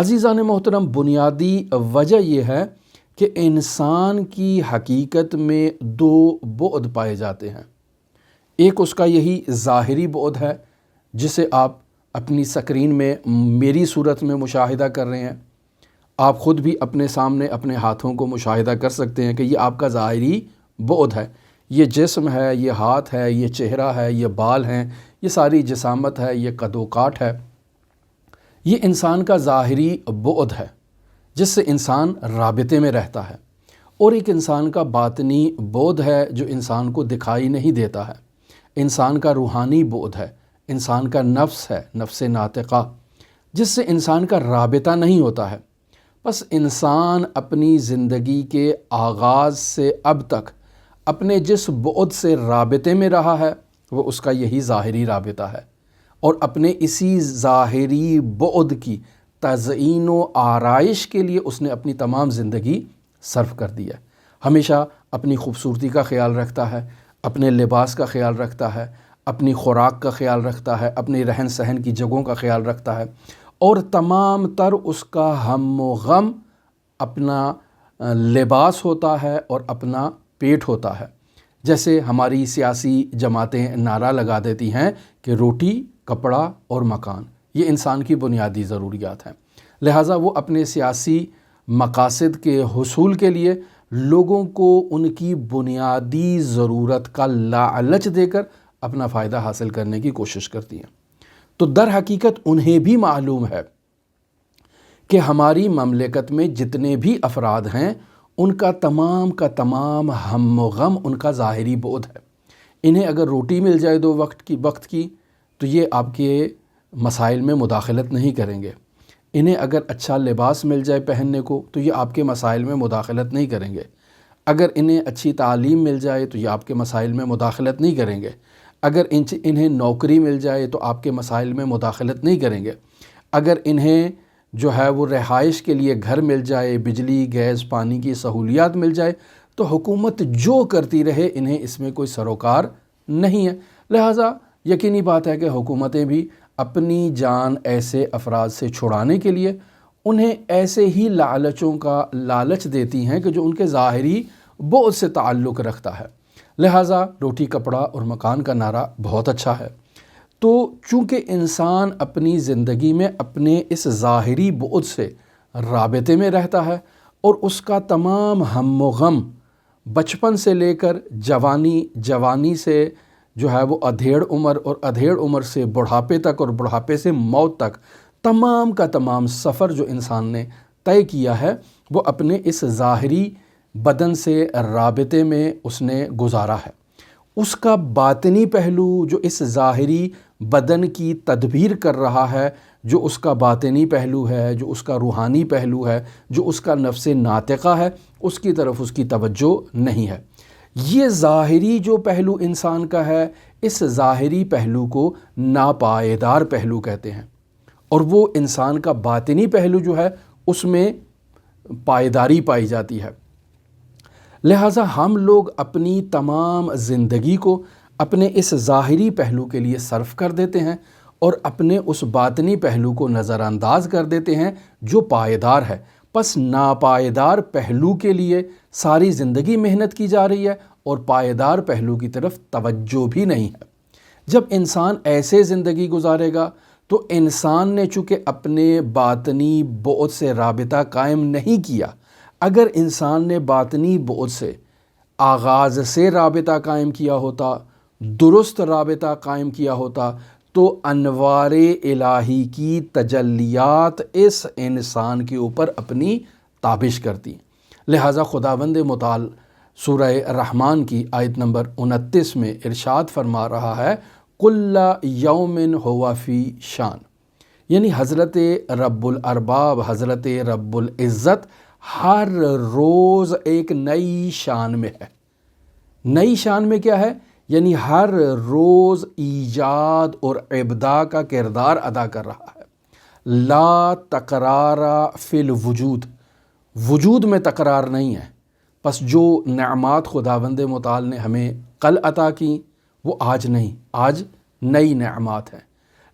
عزیزان محترم، بنیادی وجہ یہ ہے کہ انسان کی حقیقت میں دو بعد پائے جاتے ہیں۔ ایک اس کا یہی ظاہری بعد ہے جسے آپ اپنی سکرین میں میری صورت میں مشاہدہ کر رہے ہیں۔ آپ خود بھی اپنے سامنے اپنے ہاتھوں کو مشاہدہ کر سکتے ہیں کہ یہ آپ کا ظاہری بعد ہے۔ یہ جسم ہے، یہ ہاتھ ہے، یہ چہرہ ہے، یہ بال ہیں، یہ ساری جسامت ہے، یہ قد و کاٹ ہے۔ یہ انسان کا ظاہری بعد ہے جس سے انسان رابطے میں رہتا ہے۔ اور ایک انسان کا باطنی بعد ہے جو انسان کو دکھائی نہیں دیتا ہے۔ انسان کا روحانی بعد ہے، انسان کا نفس ہے، نفس ناطقہ، جس سے انسان کا رابطہ نہیں ہوتا ہے۔ بس انسان اپنی زندگی کے آغاز سے اب تک اپنے جس بعد سے رابطے میں رہا ہے وہ اس کا یہی ظاہری رابطہ ہے، اور اپنے اسی ظاہری بعد کی تزئین و آرائش کے لیے اس نے اپنی تمام زندگی صرف کر دی ہے۔ ہمیشہ اپنی خوبصورتی کا خیال رکھتا ہے، اپنے لباس کا خیال رکھتا ہے، اپنی خوراک کا خیال رکھتا ہے، اپنی رہن سہن کی جگہوں کا خیال رکھتا ہے، اور تمام تر اس کا ہم و غم اپنا لباس ہوتا ہے اور اپنا پیٹ ہوتا ہے۔ جیسے ہماری سیاسی جماعتیں نعرہ لگا دیتی ہیں کہ روٹی، کپڑا اور مکان یہ انسان کی بنیادی ضروریات ہیں، لہٰذا وہ اپنے سیاسی مقاصد کے حصول کے لیے لوگوں کو ان کی بنیادی ضرورت کا لالچ دے کر اپنا فائدہ حاصل کرنے کی کوشش کرتی ہیں۔ تو در حقیقت انہیں بھی معلوم ہے کہ ہماری مملکت میں جتنے بھی افراد ہیں ان کا تمام ہم و غم ان کا ظاہری بعد ہے۔ انہیں اگر روٹی مل جائے دو وقت کی تو یہ آپ کے مسائل میں مداخلت نہیں کریں گے۔ انہیں اگر اچھا لباس مل جائے پہننے کو تو یہ آپ کے مسائل میں مداخلت نہیں کریں گے۔ اگر انہیں اچھی تعلیم مل جائے تو یہ آپ کے مسائل میں مداخلت نہیں کریں گے۔ اگر انہیں نوکری مل جائے تو آپ کے مسائل میں مداخلت نہیں کریں گے۔ اگر انہیں جو ہے وہ رہائش کے لیے گھر مل جائے، بجلی، گیس، پانی کی سہولیات مل جائے تو حکومت جو کرتی رہے انہیں اس میں کوئی سروکار نہیں ہے۔ لہٰذا یقینی بات ہے کہ حکومتیں بھی اپنی جان ایسے افراد سے چھڑانے کے لیے انہیں ایسے ہی لالچوں کا لالچ دیتی ہیں کہ جو ان کے ظاہری بعد سے تعلق رکھتا ہے۔ لہٰذا روٹی، کپڑا اور مکان کا نعرہ بہت اچھا ہے۔ تو چونکہ انسان اپنی زندگی میں اپنے اس ظاہری بعد سے رابطے میں رہتا ہے اور اس کا تمام ہم و غم بچپن سے لے کر جوانی سے جو ہے وہ ادھیڑ عمر، اور ادھیڑ عمر سے بڑھاپے تک، اور بڑھاپے سے موت تک تمام کا تمام سفر جو انسان نے طے کیا ہے وہ اپنے اس ظاہری بدن سے رابطے میں اس نے گزارا ہے۔ اس کا باطنی پہلو جو اس ظاہری بدن کی تدبیر کر رہا ہے، جو اس کا باطنی پہلو ہے، جو اس کا روحانی پہلو ہے، جو اس کا نفس ناطقہ ہے، اس کی طرف اس کی توجہ نہیں ہے۔ یہ ظاہری جو پہلو انسان کا ہے، اس ظاہری پہلو کو ناپائیدار پہلو کہتے ہیں، اور وہ انسان کا باطنی پہلو جو ہے اس میں پائیداری پائی جاتی ہے۔ لہٰذا ہم لوگ اپنی تمام زندگی کو اپنے اس ظاہری پہلو کے لیے صرف کر دیتے ہیں اور اپنے اس باطنی پہلو کو نظر انداز کر دیتے ہیں جو پائیدار ہے۔ پس ناپائیدار پہلو کے لیے ساری زندگی محنت کی جا رہی ہے اور پائیدار پہلو کی طرف توجہ بھی نہیں ہے۔ جب انسان ایسے زندگی گزارے گا تو انسان نے چونکہ اپنے باطنی بعد سے رابطہ قائم نہیں کیا، اگر انسان نے باطنی بعد سے آغاز سے رابطہ قائم کیا ہوتا، درست رابطہ قائم کیا ہوتا، تو انوار الہی کی تجلیات اس انسان کے اوپر اپنی تابش کرتی۔ لہٰذا خداوند متعال سورہ رحمان کی آیت نمبر 29 میں ارشاد فرما رہا ہے، کل یوم ہوا فی شان، یعنی حضرت رب الارباب، حضرت رب العزت ہر روز ایک نئی شان میں ہے۔ نئی شان میں کیا ہے؟ یعنی ہر روز ایجاد اور ابداع کا کردار ادا کر رہا ہے۔ لا تکرار فی الوجود، وجود میں تکرار نہیں ہے۔ پس جو نعمات خداوند متعال نے ہمیں کل عطا کی وہ آج نہیں، آج نئی نعمات ہیں۔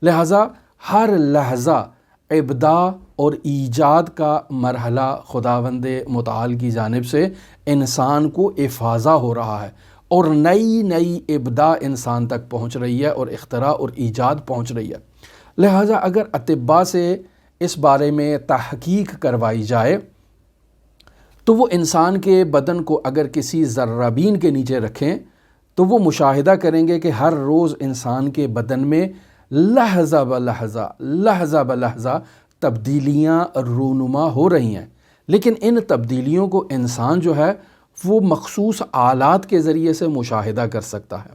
لہٰذا ہر لحظہ ابداع اور ایجاد کا مرحلہ خداوند متعال کی جانب سے انسان کو افاضہ ہو رہا ہے، اور نئی نئی ابداع انسان تک پہنچ رہی ہے، اور اختراع اور ایجاد پہنچ رہی ہے۔ لہٰذا اگر اطباء سے اس بارے میں تحقیق کروائی جائے تو وہ انسان کے بدن کو اگر کسی ذرہ کے نیچے رکھیں تو وہ مشاہدہ کریں گے کہ ہر روز انسان کے بدن میں لحظہ بلحظہ تبدیلیاں رونما ہو رہی ہیں، لیکن ان تبدیلیوں کو انسان جو ہے وہ مخصوص آلات کے ذریعے سے مشاہدہ کر سکتا ہے۔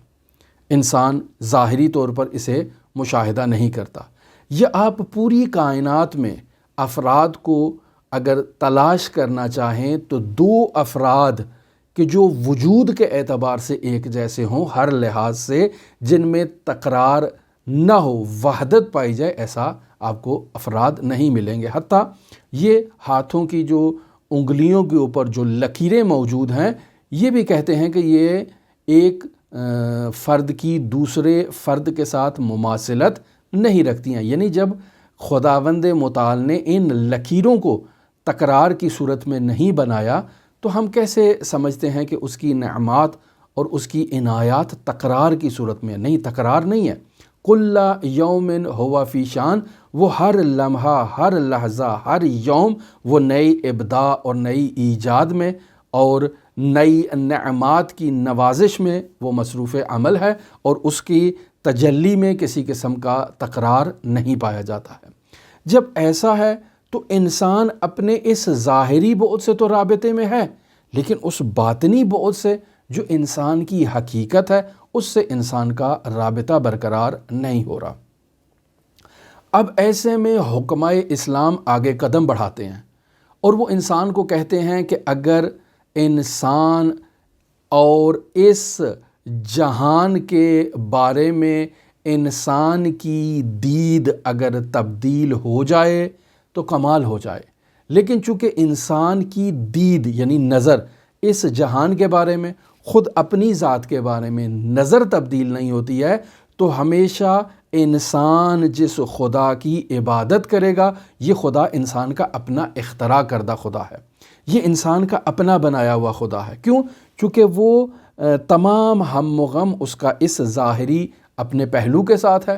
انسان ظاہری طور پر اسے مشاہدہ نہیں کرتا۔ یہ آپ پوری کائنات میں افراد کو اگر تلاش کرنا چاہیں تو 2 افراد کہ جو وجود کے اعتبار سے ایک جیسے ہوں ہر لحاظ سے، جن میں تکرار نہ ہو، وحدت پائی جائے، ایسا آپ کو افراد نہیں ملیں گے۔ حتیٰ یہ ہاتھوں کی جو انگلیوں کے اوپر جو لکیریں موجود ہیں، یہ بھی کہتے ہیں کہ یہ ایک فرد کی دوسرے فرد کے ساتھ مماثلت نہیں رکھتی ہیں۔ یعنی جب خداوند متعال نے ان لکیروں کو تکرار کی صورت میں نہیں بنایا تو ہم کیسے سمجھتے ہیں کہ اس کی نعمات اور اس کی عنایات تکرار کی صورت میں نہیں؟ تکرار نہیں ہے۔ کل یوم ہوا فی شان، وہ ہر لمحہ، ہر لحظہ، ہر یوم وہ نئی ابداع اور نئی ایجاد میں اور نئی نعمات کی نوازش میں وہ مصروف عمل ہے، اور اس کی تجلی میں کسی قسم کا تکرار نہیں پایا جاتا ہے۔ جب ایسا ہے تو انسان اپنے اس ظاہری بعد سے تو رابطے میں ہے، لیکن اس باطنی بعد سے جو انسان کی حقیقت ہے اس سے انسان کا رابطہ برقرار نہیں ہو رہا۔ اب ایسے میں حکمائے اسلام آگے قدم بڑھاتے ہیں اور وہ انسان کو کہتے ہیں کہ اگر انسان اور اس جہان کے بارے میں انسان کی دید اگر تبدیل ہو جائے تو کمال ہو جائے، لیکن چونکہ انسان کی دید یعنی نظر اس جہان کے بارے میں، خود اپنی ذات کے بارے میں نظر تبدیل نہیں ہوتی ہے، تو ہمیشہ انسان جس خدا کی عبادت کرے گا یہ خدا انسان کا اپنا اختراع کردہ خدا ہے، یہ انسان کا اپنا بنایا ہوا خدا ہے۔ کیوں؟ چونکہ وہ تمام ہم و غم اس کا اس ظاہری اپنے پہلو کے ساتھ ہے،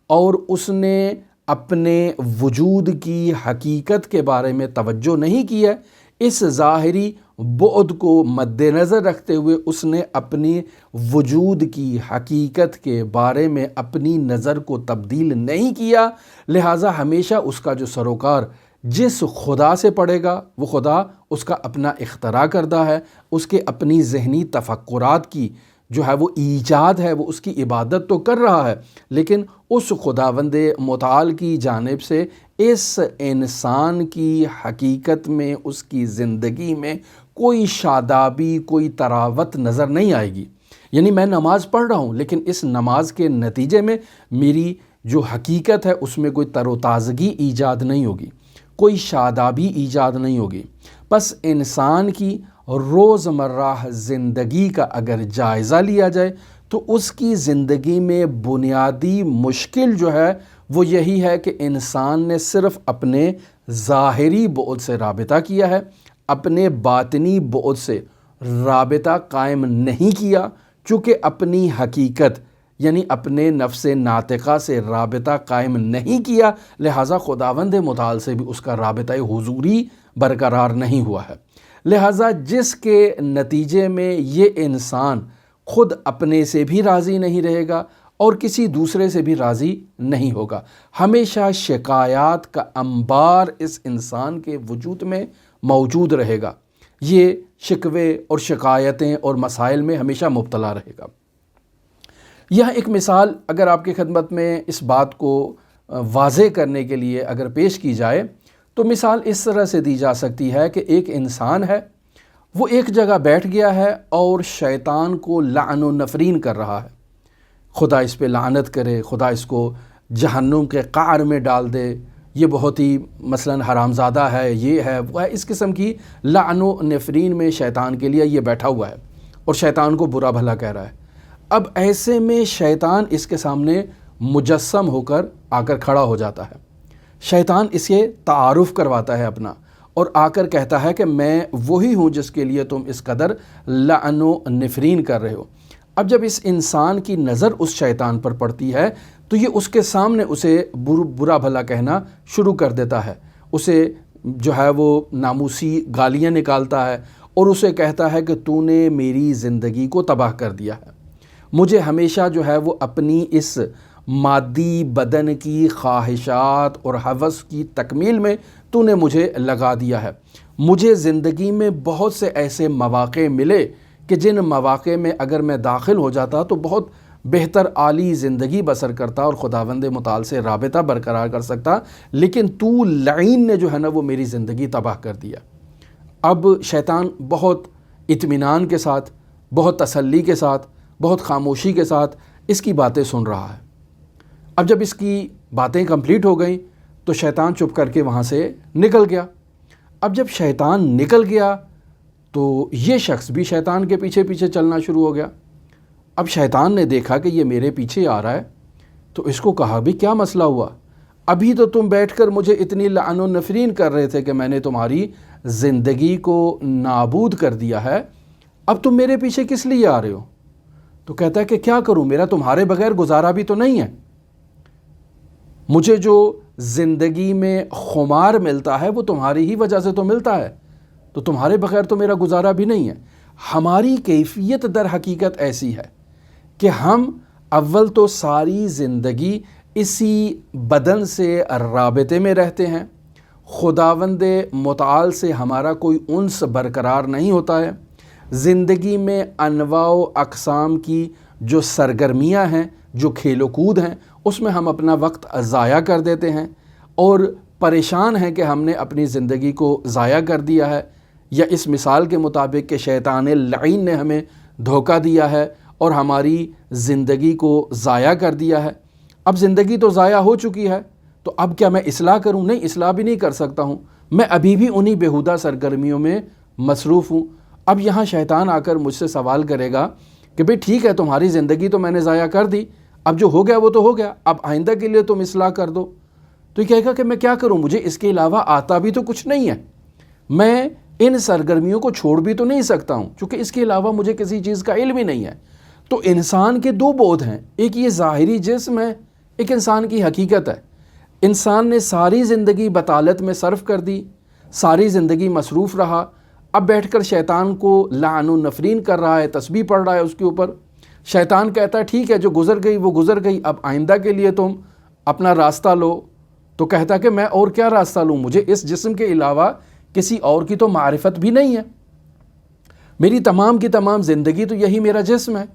اور اس نے اپنے وجود کی حقیقت کے بارے میں توجہ نہیں کی ہے۔ اس ظاہری بعد کو مد نظر رکھتے ہوئے اس نے اپنی وجود کی حقیقت کے بارے میں اپنی نظر کو تبدیل نہیں کیا، لہٰذا ہمیشہ اس کا جو سروکار جس خدا سے پڑے گا وہ خدا اس کا اپنا اختراع کردہ ہے، اس کے اپنی ذہنی تفکرات کی جو ہے وہ ایجاد ہے، وہ اس کی عبادت تو کر رہا ہے، لیکن اس خداوند متعال کی جانب سے اس انسان کی حقیقت میں، اس کی زندگی میں کوئی شادابی، کوئی تراوت نظر نہیں آئے گی۔ یعنی میں نماز پڑھ رہا ہوں لیکن اس نماز کے نتیجے میں میری جو حقیقت ہے اس میں کوئی تر و تازگی ایجاد نہیں ہوگی، کوئی شادابی ایجاد نہیں ہوگی۔ بس انسان کی روزمرہ زندگی کا اگر جائزہ لیا جائے تو اس کی زندگی میں بنیادی مشکل جو ہے وہ یہی ہے کہ انسان نے صرف اپنے ظاہری بعد سے رابطہ کیا ہے، اپنے باطنی بعد سے رابطہ قائم نہیں کیا، چونکہ اپنی حقیقت یعنی اپنے نفس ناطقہ سے رابطہ قائم نہیں کیا، لہٰذا خداوند متعال سے بھی اس کا رابطہ حضوری برقرار نہیں ہوا ہے۔ لہٰذا جس کے نتیجے میں یہ انسان خود اپنے سے بھی راضی نہیں رہے گا اور کسی دوسرے سے بھی راضی نہیں ہوگا، ہمیشہ شکایات کا انبار اس انسان کے وجود میں موجود رہے گا، یہ شکوے اور شکایتیں اور مسائل میں ہمیشہ مبتلا رہے گا۔ یہاں ایک مثال اگر آپ کی خدمت میں اس بات کو واضح کرنے کے لیے اگر پیش کی جائے تو مثال اس طرح سے دی جا سکتی ہے کہ ایک انسان ہے، وہ ایک جگہ بیٹھ گیا ہے اور شیطان کو لعن و نفرین کر رہا ہے، خدا اس پہ لعنت کرے، خدا اس کو جہنم کے قعر میں ڈال دے، یہ بہت ہی مثلاً حرامزادہ ہے، یہ ہے وہ ہے، اس قسم کی لعن و نفرین میں شیطان کے لیے یہ بیٹھا ہوا ہے اور شیطان کو برا بھلا کہہ رہا ہے۔ اب ایسے میں شیطان اس کے سامنے مجسم ہو کر آ کر کھڑا ہو جاتا ہے۔ شیطان اسے تعارف کرواتا ہے اپنا، اور آ کر کہتا ہے کہ میں وہی ہوں جس کے لیے تم اس قدر لعن و نفرین کر رہے ہو۔ اب جب اس انسان کی نظر اس شیطان پر پڑتی ہے تو یہ اس کے سامنے اسے برا بھلا کہنا شروع کر دیتا ہے، اسے جو ہے وہ ناموسی گالیاں نکالتا ہے اور اسے کہتا ہے کہ تو نے میری زندگی کو تباہ کر دیا ہے، مجھے ہمیشہ جو ہے وہ اپنی اس مادی بدن کی خواہشات اور ہوس کی تکمیل میں تو نے مجھے لگا دیا ہے۔ مجھے زندگی میں بہت سے ایسے مواقع ملے کہ جن مواقع میں اگر میں داخل ہو جاتا تو بہت بہتر عالی زندگی بسر کرتا اور خداوند متعال سے رابطہ برقرار کر سکتا، لیکن تو لعین نے جو ہے نا وہ میری زندگی تباہ کر دیا۔ اب شیطان بہت اطمینان کے ساتھ، بہت تسلی کے ساتھ، بہت خاموشی کے ساتھ اس کی باتیں سن رہا ہے۔ اب جب اس کی باتیں کمپلیٹ ہو گئیں تو شیطان چپ کر کے وہاں سے نکل گیا۔ اب جب شیطان نکل گیا تو یہ شخص بھی شیطان کے پیچھے پیچھے چلنا شروع ہو گیا۔ اب شیطان نے دیکھا کہ یہ میرے پیچھے آ رہا ہے تو اس کو کہا بھی کیا مسئلہ ہوا؟ ابھی تو تم بیٹھ کر مجھے اتنی لعن و نفرین کر رہے تھے کہ میں نے تمہاری زندگی کو نابود کر دیا ہے، اب تم میرے پیچھے کس لیے آ رہے ہو؟ تو کہتا ہے کہ کیا کروں، میرا تمہارے بغیر گزارا بھی تو نہیں ہے، مجھے جو زندگی میں خمار ملتا ہے وہ تمہاری ہی وجہ سے تو ملتا ہے، تو تمہارے بغیر تو میرا گزارا بھی نہیں ہے۔ ہماری کیفیت در حقیقت ایسی ہے کہ ہم اول تو ساری زندگی اسی بدن سے رابطے میں رہتے ہیں، خداوند متعال سے ہمارا کوئی انس برقرار نہیں ہوتا ہے، زندگی میں انواع و اقسام کی جو سرگرمیاں ہیں، جو کھیل و کود ہیں، اس میں ہم اپنا وقت ضائع کر دیتے ہیں اور پریشان ہیں کہ ہم نے اپنی زندگی کو ضائع کر دیا ہے، یا اس مثال کے مطابق کہ شیطان لعین نے ہمیں دھوکہ دیا ہے اور ہماری زندگی کو ضائع کر دیا ہے۔ اب زندگی تو ضائع ہو چکی ہے تو اب کیا میں اصلاح کروں؟ نہیں، اصلاح بھی نہیں کر سکتا ہوں، میں ابھی بھی انہی بیہودہ سرگرمیوں میں مصروف ہوں۔ اب یہاں شیطان آ کر مجھ سے سوال کرے گا کہ بھئی ٹھیک ہے، تمہاری زندگی تو میں نے ضائع کر دی، اب جو ہو گیا وہ تو ہو گیا، اب آئندہ کے لیے تم اصلاح کر دو۔ تو یہ کہے گا کہ میں کیا کروں، مجھے اس کے علاوہ آتا بھی تو کچھ نہیں ہے، میں ان سرگرمیوں کو چھوڑ بھی تو نہیں سکتا ہوں چونکہ اس کے علاوہ مجھے کسی چیز کا علم ہی نہیں ہے۔ تو انسان کے دو بعد ہیں، ایک یہ ظاہری جسم ہے، ایک انسان کی حقیقت ہے۔ انسان نے ساری زندگی بطالت میں صرف کر دی، ساری زندگی مصروف رہا، اب بیٹھ کر شیطان کو لعن و نفرین کر رہا ہے، تسبیح پڑھ رہا ہے اس کے اوپر۔ شیطان کہتا ہے ٹھیک ہے، جو گزر گئی وہ گزر گئی، اب آئندہ کے لیے تم اپنا راستہ لو۔ تو کہتا ہے کہ میں اور کیا راستہ لوں، مجھے اس جسم کے علاوہ کسی اور کی تو معرفت بھی نہیں ہے، میری تمام کی تمام زندگی تو یہی میرا جسم ہے،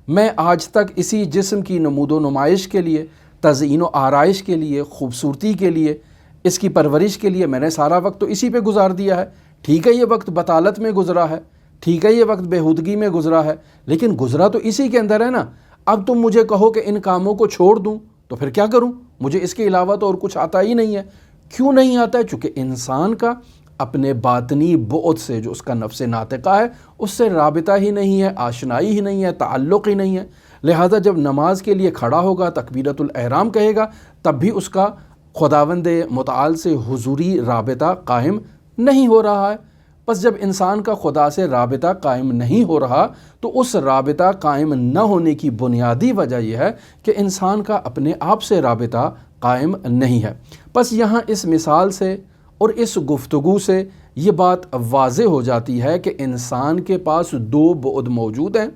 میں آج تک اسی جسم کی نمود و نمائش کے لیے، تزئین و آرائش کے لیے، خوبصورتی کے لیے، اس کی پرورش کے لیے میں نے سارا وقت تو اسی پہ گزار دیا ہے۔ ٹھیک ہے یہ وقت بطالت میں گزرا ہے، ٹھیک ہے یہ وقت بےہودگی میں گزرا ہے، لیکن گزرا تو اسی کے اندر ہے نا۔ اب تم مجھے کہو کہ ان کاموں کو چھوڑ دوں تو پھر کیا کروں، مجھے اس کے علاوہ تو اور کچھ آتا ہی نہیں ہے۔ کیوں نہیں آتا ہے؟ چونکہ انسان کا اپنے باطنی بعد سے، جو اس کا نفس ناطقہ ہے، اس سے رابطہ ہی نہیں ہے، آشنائی ہی نہیں ہے، تعلق ہی نہیں ہے۔ لہذا جب نماز کے لیے کھڑا ہوگا، تکبیرۃ الاحرام کہے گا، تب بھی اس کا خداوند متعال سے حضوری رابطہ قائم نہیں ہو رہا ہے۔ پس جب انسان کا خدا سے رابطہ قائم نہیں ہو رہا تو اس رابطہ قائم نہ ہونے کی بنیادی وجہ یہ ہے کہ انسان کا اپنے آپ سے رابطہ قائم نہیں ہے۔ پس یہاں اس مثال سے اور اس گفتگو سے یہ بات واضح ہو جاتی ہے کہ انسان کے پاس دو بعد موجود ہیں،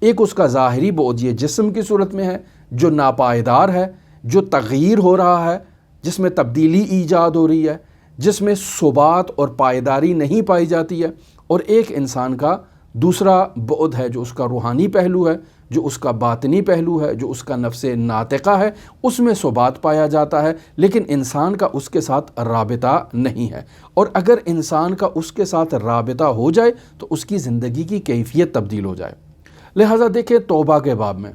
ایک اس کا ظاہری بعد یہ جسم کی صورت میں ہے جو ناپائیدار ہے، جو تغییر ہو رہا ہے، جس میں تبدیلی ایجاد ہو رہی ہے، جس میں ثبات اور پائیداری نہیں پائی جاتی ہے، اور ایک انسان کا دوسرا بعد ہے جو اس کا روحانی پہلو ہے، جو اس کا باطنی پہلو ہے، جو اس کا نفس ناطقہ ہے، اس میں ثبات پایا جاتا ہے، لیکن انسان کا اس کے ساتھ رابطہ نہیں ہے۔ اور اگر انسان کا اس کے ساتھ رابطہ ہو جائے تو اس کی زندگی کی کیفیت تبدیل ہو جائے۔ لہٰذا دیکھیں توبہ کے باب میں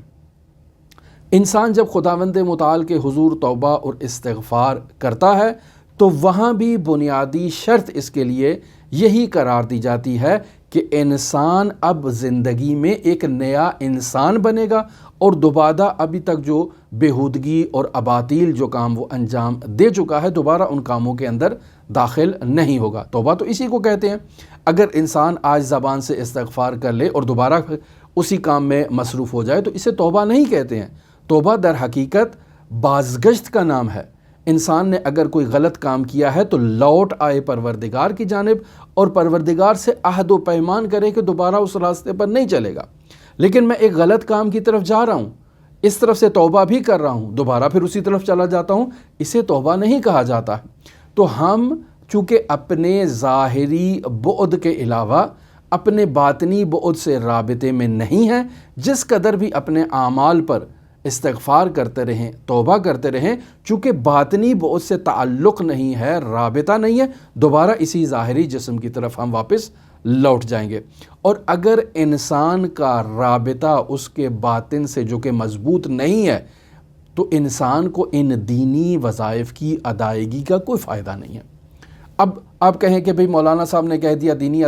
انسان جب خداوند متعال کے حضور توبہ اور استغفار کرتا ہے تو وہاں بھی بنیادی شرط اس کے لیے یہی قرار دی جاتی ہے کہ انسان اب زندگی میں ایک نیا انسان بنے گا اور دوبارہ ابھی تک جو بیہودگی اور اباطیل جو کام وہ انجام دے چکا ہے دوبارہ ان کاموں کے اندر داخل نہیں ہوگا۔ توبہ تو اسی کو کہتے ہیں۔ اگر انسان آج زبان سے استغفار کر لے اور دوبارہ اسی کام میں مصروف ہو جائے تو اسے توبہ نہیں کہتے ہیں۔ توبہ در حقیقت بازگشت کا نام ہے۔ انسان نے اگر کوئی غلط کام کیا ہے تو لوٹ آئے پروردگار کی جانب اور پروردگار سے عہد و پیمان کرے کہ دوبارہ اس راستے پر نہیں چلے گا۔ لیکن میں ایک غلط کام کی طرف جا رہا ہوں، اس طرف سے توبہ بھی کر رہا ہوں، دوبارہ پھر اسی طرف چلا جاتا ہوں، اسے توبہ نہیں کہا جاتا۔ تو ہم چونکہ اپنے ظاہری بعد کے علاوہ اپنے باطنی بعد سے رابطے میں نہیں ہیں، جس قدر بھی اپنے اعمال پر استغفار کرتے رہیں، توبہ کرتے رہیں، چونکہ باطنی بعد سے تعلق نہیں ہے، رابطہ نہیں ہے، دوبارہ اسی ظاہری جسم کی طرف ہم واپس لوٹ جائیں گے۔ اور اگر انسان کا رابطہ اس کے باطن سے جو کہ مضبوط نہیں ہے تو انسان کو ان دینی وظائف کی ادائیگی کا کوئی فائدہ نہیں ہے۔ اب آپ کہیں کہ بھئی مولانا صاحب نے کہہ دیا دینی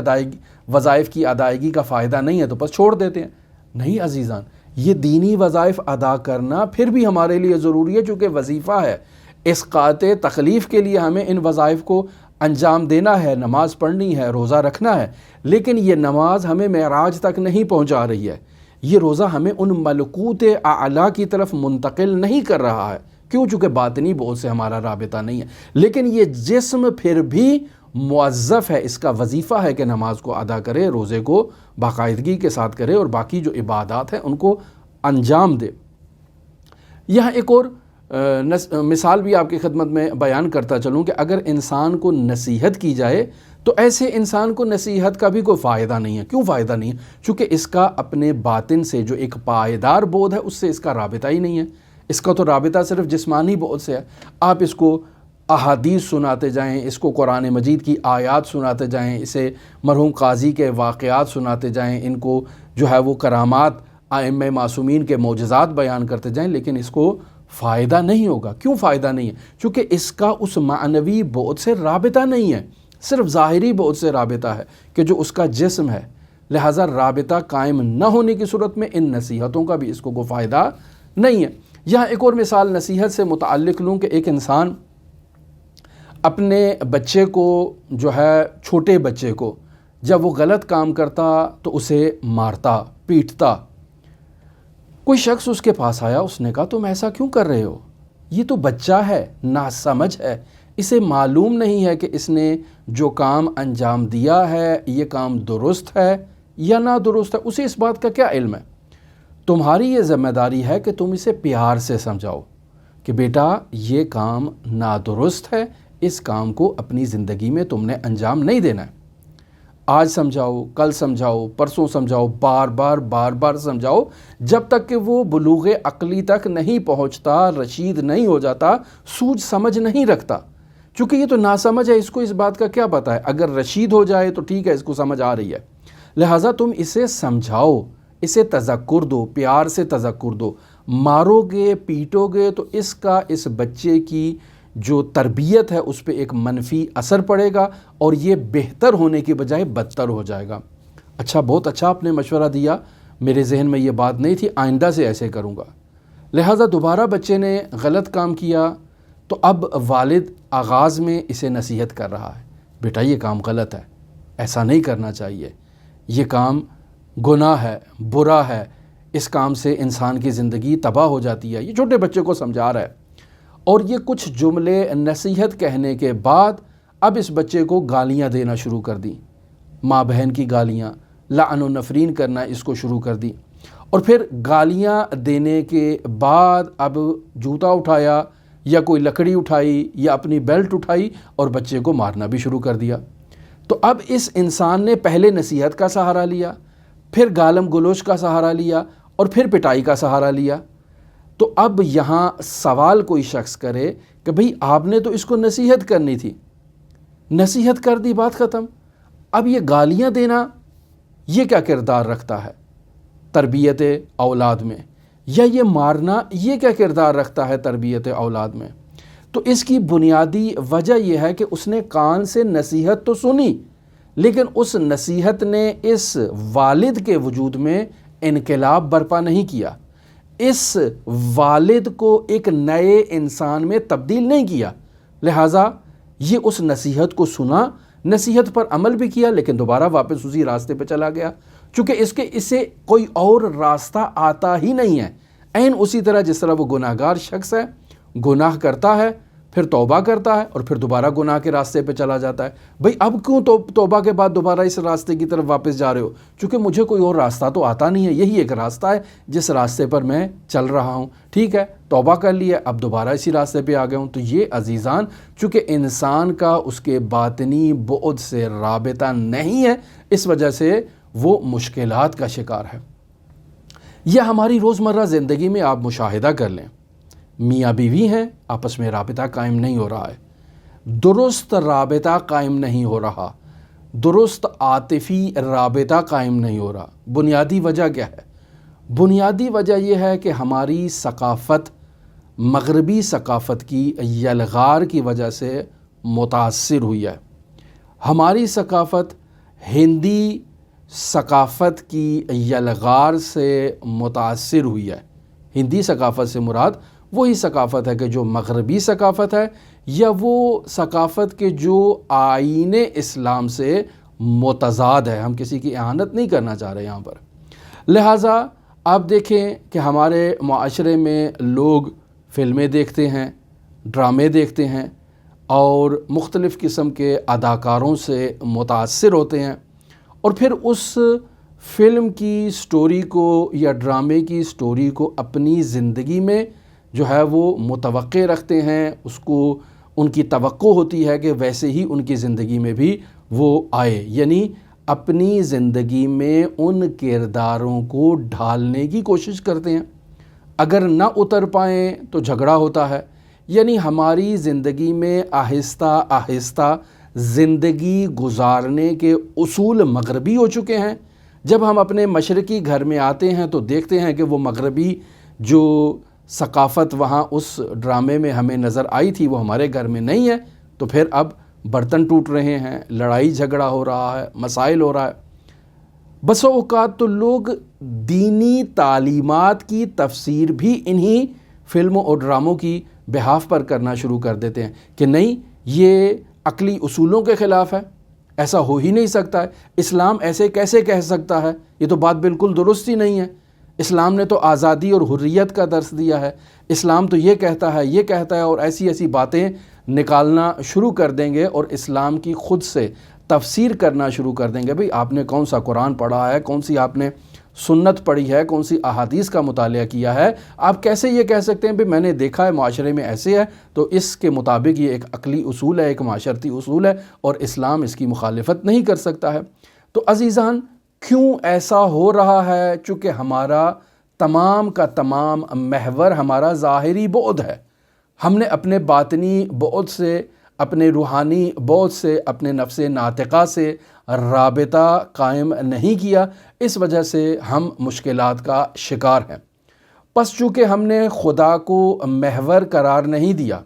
وظائف کی ادائیگی کا فائدہ نہیں ہے تو بس چھوڑ دیتے ہیں۔ نہیں عزیزان، یہ دینی وظائف ادا کرنا پھر بھی ہمارے لیے ضروری ہے، چونکہ وظیفہ ہے۔ اسقاط تکلیف کے لیے ہمیں ان وظائف کو انجام دینا ہے، نماز پڑھنی ہے، روزہ رکھنا ہے، لیکن یہ نماز ہمیں معراج تک نہیں پہنچا رہی ہے، یہ روزہ ہمیں ان ملکوت اعلیٰ کی طرف منتقل نہیں کر رہا ہے۔ کیوں؟ چونکہ باطنی بعد سے ہمارا رابطہ نہیں ہے۔ لیکن یہ جسم پھر بھی موظف ہے، اس کا وظیفہ ہے کہ نماز کو ادا کرے، روزے کو باقاعدگی کے ساتھ کرے اور باقی جو عبادات ہیں ان کو انجام دے۔ یہاں ایک اور مثال بھی آپ کی خدمت میں بیان کرتا چلوں کہ اگر انسان کو نصیحت کی جائے تو ایسے انسان کو نصیحت کا بھی کوئی فائدہ نہیں ہے۔ کیوں فائدہ نہیں ہے؟ چونکہ اس کا اپنے باطن سے جو ایک پائیدار بعد ہے اس سے اس کا رابطہ ہی نہیں ہے۔ اس کا تو رابطہ صرف جسمانی بعد سے ہے۔ آپ اس کو احادیث سناتے جائیں، اس کو قرآن مجید کی آیات سناتے جائیں، اسے مرحوم قاضی کے واقعات سناتے جائیں، ان کو جو ہے وہ کرامات ائمہ معصومین کے معجزات بیان کرتے جائیں، لیکن اس کو فائدہ نہیں ہوگا۔ کیوں فائدہ نہیں ہے؟ چونکہ اس کا اس معنوی بعد سے رابطہ نہیں ہے، صرف ظاہری بعد سے رابطہ ہے کہ جو اس کا جسم ہے۔ لہٰذا رابطہ قائم نہ ہونے کی صورت میں ان نصیحتوں کا بھی اس کو کوئی فائدہ نہیں ہے۔ یہاں ایک اور مثال نصیحت سے متعلق لوں کہ ایک انسان اپنے بچے کو جو ہے، چھوٹے بچے کو جب وہ غلط کام کرتا تو اسے مارتا، پیٹتا۔ کوئی شخص اس کے پاس آیا، اس نے کہا تم ایسا کیوں کر رہے ہو؟ یہ تو بچہ ہے، ناسمجھ ہے، اسے معلوم نہیں ہے کہ اس نے جو کام انجام دیا ہے یہ کام درست ہے یا نہ درست ہے، اسے اس بات کا کیا علم ہے؟ تمہاری یہ ذمہ داری ہے کہ تم اسے پیار سے سمجھاؤ کہ بیٹا یہ کام نادرست ہے، اس کام کو اپنی زندگی میں تم نے انجام نہیں دینا ہے۔ آج سمجھاؤ، کل سمجھاؤ، پرسوں سمجھاؤ، بار بار سمجھاؤ، جب تک کہ وہ بلوغ عقلی تک نہیں پہنچتا، رشید نہیں ہو جاتا، سوجھ سمجھ نہیں رکھتا۔ چونکہ یہ تو ناسمجھ ہے، اس کو اس بات کا کیا پتہ ہے؟ اگر رشید ہو جائے تو ٹھیک ہے، اس کو سمجھ آ رہی ہے، لہٰذا تم اسے سمجھاؤ، اسے تذکر دو، پیار سے تذکر دو۔ مارو گے، پیٹو گے تو اس کا اس بچے کی جو تربیت ہے اس پہ ایک منفی اثر پڑے گا اور یہ بہتر ہونے کی بجائے بدتر ہو جائے گا۔ اچھا، بہت اچھا آپ نے مشورہ دیا، میرے ذہن میں یہ بات نہیں تھی، آئندہ سے ایسے کروں گا۔ لہٰذا دوبارہ بچے نے غلط کام کیا تو اب والد آغاز میں اسے نصیحت کر رہا ہے، بیٹا یہ کام غلط ہے، ایسا نہیں کرنا چاہیے، یہ کام گناہ ہے، برا ہے، اس کام سے انسان کی زندگی تباہ ہو جاتی ہے۔ یہ چھوٹے بچے کو سمجھا رہا ہے، اور یہ کچھ جملے نصیحت کہنے کے بعد اب اس بچے کو گالیاں دینا شروع کر دیں، ماں بہن کی گالیاں، لعن و نفرین کرنا اس کو شروع کر دی، اور پھر گالیاں دینے کے بعد اب جوتا اٹھایا یا کوئی لکڑی اٹھائی یا اپنی بیلٹ اٹھائی اور بچے کو مارنا بھی شروع کر دیا۔ تو اب اس انسان نے پہلے نصیحت کا سہارا لیا، پھر گالم گلوچ کا سہارا لیا اور پھر پٹائی کا سہارا لیا۔ تو اب یہاں سوال کوئی شخص کرے کہ بھئی آپ نے تو اس کو نصیحت کرنی تھی، نصیحت کر دی، بات ختم، اب یہ گالیاں دینا یہ کیا کردار رکھتا ہے تربیت اولاد میں، یا یہ مارنا یہ کیا کردار رکھتا ہے تربیت اولاد میں؟ تو اس کی بنیادی وجہ یہ ہے کہ اس نے کان سے نصیحت تو سنی، لیکن اس نصیحت نے اس والد کے وجود میں انقلاب برپا نہیں کیا، اس والد کو ایک نئے انسان میں تبدیل نہیں کیا، لہٰذا یہ اس نصیحت کو سنا، نصیحت پر عمل بھی کیا، لیکن دوبارہ واپس اسی راستے پہ چلا گیا، چونکہ اسے کوئی اور راستہ آتا ہی نہیں ہے۔ عین اسی طرح جس طرح وہ گناہ گار شخص ہے، گناہ کرتا ہے، پھر توبہ کرتا ہے اور پھر دوبارہ گناہ کے راستے پہ چلا جاتا ہے۔ بھئی اب کیوں توبہ کے بعد دوبارہ اس راستے کی طرف واپس جا رہے ہو؟ چونکہ مجھے کوئی اور راستہ تو آتا نہیں ہے، یہی ایک راستہ ہے جس راستے پر میں چل رہا ہوں، ٹھیک ہے، توبہ کر لیا، اب دوبارہ اسی راستے پہ آ گیا ہوں۔ تو یہ عزیزان، چونکہ انسان کا اس کے باطنی بعد سے رابطہ نہیں ہے، اس وجہ سے وہ مشکلات کا شکار ہے۔ یہ ہماری روزمرہ زندگی میں آپ مشاہدہ کر لیں، میاں بیوی ہیں، آپس میں رابطہ قائم نہیں ہو رہا ہے، درست رابطہ قائم نہیں ہو رہا، درست عاطفی رابطہ قائم نہیں ہو رہا۔ بنیادی وجہ کیا ہے؟ بنیادی وجہ یہ ہے کہ ہماری ثقافت مغربی ثقافت کی یلغار کی وجہ سے متاثر ہوئی ہے۔ ہماری ثقافت ہندی ثقافت کی یلغار سے متاثر ہوئی ہے۔ ہندی ثقافت سے مراد وہی ثقافت ہے کہ جو مغربی ثقافت ہے، یا وہ ثقافت کے جو آئین اسلام سے متضاد ہے۔ ہم کسی کی اہانت نہیں کرنا چاہ رہے یہاں پر۔ لہٰذا آپ دیکھیں کہ ہمارے معاشرے میں لوگ فلمیں دیکھتے ہیں، ڈرامے دیکھتے ہیں اور مختلف قسم کے اداکاروں سے متاثر ہوتے ہیں، اور پھر اس فلم کی سٹوری کو یا ڈرامے کی سٹوری کو اپنی زندگی میں جو ہے وہ متوقع رکھتے ہیں، اس کو ان کی توقع ہوتی ہے کہ ویسے ہی ان کی زندگی میں بھی وہ آئے، یعنی اپنی زندگی میں ان کرداروں کو ڈھالنے کی کوشش کرتے ہیں۔ اگر نہ اتر پائیں تو جھگڑا ہوتا ہے، یعنی ہماری زندگی میں آہستہ آہستہ زندگی گزارنے کے اصول مغربی ہو چکے ہیں۔ جب ہم اپنے مشرقی گھر میں آتے ہیں تو دیکھتے ہیں کہ وہ مغربی جو ثقافت وہاں اس ڈرامے میں ہمیں نظر آئی تھی وہ ہمارے گھر میں نہیں ہے، تو پھر اب برتن ٹوٹ رہے ہیں، لڑائی جھگڑا ہو رہا ہے، مسائل ہو رہا ہے۔ بسا اوقات تو لوگ دینی تعلیمات کی تفسیر بھی انہی فلموں اور ڈراموں کی بہاف پر کرنا شروع کر دیتے ہیں کہ نہیں، یہ عقلی اصولوں کے خلاف ہے، ایسا ہو ہی نہیں سکتا ہے، اسلام ایسے کیسے کہہ سکتا ہے، یہ تو بات بالکل درست ہی نہیں ہے، اسلام نے تو آزادی اور حریت کا درس دیا ہے، اسلام تو یہ کہتا ہے، یہ کہتا ہے، اور ایسی ایسی باتیں نکالنا شروع کر دیں گے اور اسلام کی خود سے تفسیر کرنا شروع کر دیں گے۔ بھئی آپ نے کون سا قرآن پڑھا ہے، کون سی آپ نے سنت پڑھی ہے، کون سی احادیث کا مطالعہ کیا ہے؟ آپ کیسے یہ کہہ سکتے ہیں کہ میں نے دیکھا ہے معاشرے میں ایسے ہے تو اس کے مطابق یہ ایک عقلی اصول ہے، ایک معاشرتی اصول ہے اور اسلام اس کی مخالفت نہیں کر سکتا ہے۔ تو عزیزان، کیوں ایسا ہو رہا ہے؟ چونکہ ہمارا تمام کا تمام محور ہمارا ظاہری بعد ہے، ہم نے اپنے باطنی بعد سے، اپنے روحانی بعد سے، اپنے نفس ناطقہ سے رابطہ قائم نہیں کیا، اس وجہ سے ہم مشکلات کا شکار ہیں۔ پس چونکہ ہم نے خدا کو محور قرار نہیں دیا،